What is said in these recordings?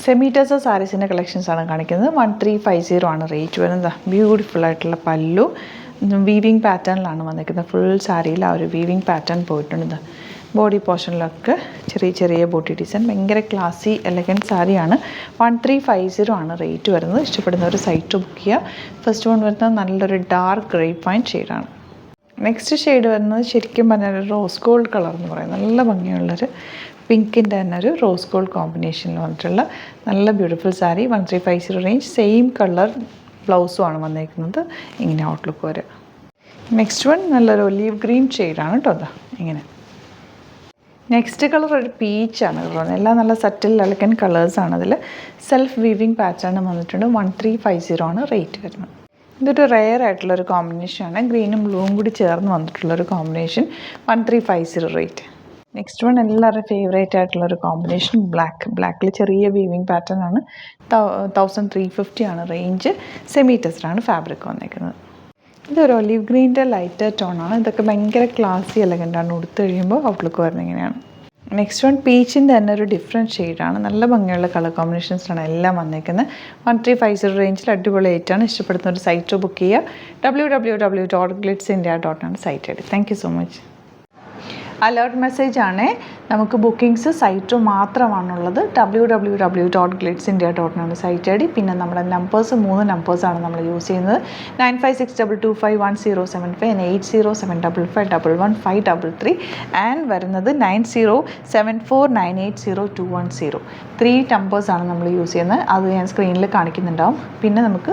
Semi tussar സാരീസിൻ്റെ കളക്ഷൻസാണ് കാണിക്കുന്നത്. 1350 ആണ് rate വരുന്നത്. ബ്യൂട്ടിഫുൾ ആയിട്ടുള്ള പല്ലു വീവിങ് പാറ്റേണിലാണ് വന്നിരിക്കുന്നത്. ഫുൾ സാരിയിൽ ആ ഒരു വീവിങ് പാറ്റേൺ പോയിട്ടുണ്ട്. ബോഡി പോർഷനിലൊക്കെ ചെറിയ ചെറിയ ബോട്ടി ഡിസൈൻ. ഭയങ്കര ക്ലാസി എലഗൻറ്റ് സാരിയാണ്. 1350 ആണ് റേറ്റ് വരുന്നത്. ഇഷ്ടപ്പെടുന്നവർ സൈറ്റ് ബുക്ക് ചെയ്യുക. ഫസ്റ്റ് വൺ വരുന്നത് നല്ലൊരു ഡാർക്ക് ഗ്രേപ്പ് വൈൻ ഷെയ്ഡാണ്. നെക്സ്റ്റ് ഷെയ്ഡ് വരുന്നത് ശരിക്കും പറഞ്ഞാൽ റോസ് ഗോൾഡ് കളർ എന്ന് പറയുന്നത് നല്ല ഭംഗിയുള്ളൊരു പിങ്കിൻ്റെ തന്നെ ഒരു റോസ് ഗോൾഡ് കോമ്പിനേഷനിൽ വന്നിട്ടുള്ള നല്ല beautiful sari. 1350 range. Same colour ബ്ലൗസുമാണ് വന്നിരിക്കുന്നത്. ഇങ്ങനെ ഔട്ട്ലുക്ക് വരെ. നെക്സ്റ്റ് വൺ നല്ലൊരു ഒലീവ് ഗ്രീൻ ഷെയ്ഡാണ് കേട്ടോ. അതാ ഇങ്ങനെ. നെക്സ്റ്റ് കളർ ഒരു പീച്ചാണ് കളർ. എല്ലാം നല്ല സറ്റിൽ എലഗൻറ്റ് കളേഴ്സാണ്. അതിൽ സെൽഫ് വീവിങ് പാറ്റേൺ വന്നിട്ടുണ്ട്. 1350 ആണ് റേറ്റ് വരുന്നത്. ഇതൊരു റെയർ ആയിട്ടുള്ളൊരു കോമ്പിനേഷനാണ്. ഗ്രീനും ബ്ലൂവും കൂടി ചേർന്ന് വന്നിട്ടുള്ളൊരു കോമ്പിനേഷൻ. 1350 റേറ്റ്. നെക്സ്റ്റ് വൺ എല്ലാവരുടെയും ഫേവറേറ്റ് ആയിട്ടുള്ളൊരു കോമ്പിനേഷൻ ബ്ലാക്കിൽ ചെറിയ വീവിങ് പാറ്റേൺ ആണ്. 1350 ആണ് റേഞ്ച്. സെമി ടെസ്റ്ററാണ് ഫാബ്രിക് വന്നിരിക്കുന്നത്. ഇതൊരു ഒലീവ് ഗ്രീൻ്റെ ലൈറ്റർ ടോണാണ്. ഇതൊക്കെ ഭയങ്കര ക്ലാസി എലഗൻ്റാണ്. ഉടുത്ത് കഴിയുമ്പോൾ ഔട്ട്ലുക്ക് വരുന്നത് ഇങ്ങനെയാണ്. നെക്സ്റ്റ് വൺ പീച്ചിൻ്റെ തന്നെ ഒരു ഡിഫറെൻറ്റ് ഷെയ്ഡാണ്. നല്ല ഭംഗിയുള്ള കളർ കോമ്പിനേഷൻസാണ് എല്ലാം വന്നിരിക്കുന്നത്. 1350 റേഞ്ചിൽ അടിപൊളി ആയിട്ടാണ്. ഇഷ്ടപ്പെടുന്ന ഒരു സൈറ്റ് ബുക്ക് ചെയ്യുക. www.glitzindia.com site I D. Thank you so much. Alert message ആണ്. നമുക്ക് ബുക്കിംഗ്സ് സൈറ്റ് മാത്രമാണുള്ളത്. www.glitzindia.com site I D. പിന്നെ നമ്മുടെ നമ്പേഴ്സ് 3 നമ്പേഴ്സാണ് നമ്മൾ യൂസ് ചെയ്യുന്നത്. 9562251075 and 8075551533 ആൻഡ് വരുന്നത് 9074980210. 3 നമ്പേഴ്സാണ് നമ്മൾ യൂസ് ചെയ്യുന്നത്. അത് ഞാൻ സ്ക്രീനിൽ കാണിക്കുന്നുണ്ടാവും. പിന്നെ നമുക്ക്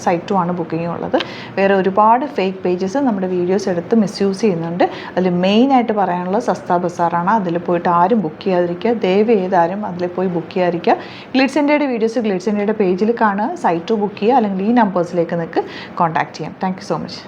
സൈറ്റും ആണ് ബുക്കിംഗ് ഉള്ളത്. വേറെ ഒരുപാട് ഫേക്ക് പേജസ് നമ്മുടെ വീഡിയോസ് എടുത്ത് മിസ്യൂസ് ചെയ്യുന്നുണ്ട്. അതിൽ മെയിനായിട്ട് പറയാനുള്ളത് സസ്ത ബസാറാണ്. അതിൽ പോയിട്ട് ആരും ബുക്ക് ചെയ്യാതിരിക്കുക. ദയവ് ചെയ്താരും അതിൽ പോയി ബുക്ക് ചെയ്യാതിരിക്കുക. ഗ്ലിറ്റ്സ് ഇന്ത്യയുടെ വീഡിയോസ് ഗ്ലിറ്റ്സ് ഇന്ത്യയുടെ പേജിൽ കാണുക. സൈറ്റ് ബുക്ക് ചെയ്യുക. അല്ലെങ്കിൽ ഈ നമ്പേഴ്സിലേക്ക് നിങ്ങൾക്ക് കോൺടാക്ട് ചെയ്യാം. Thank you so much.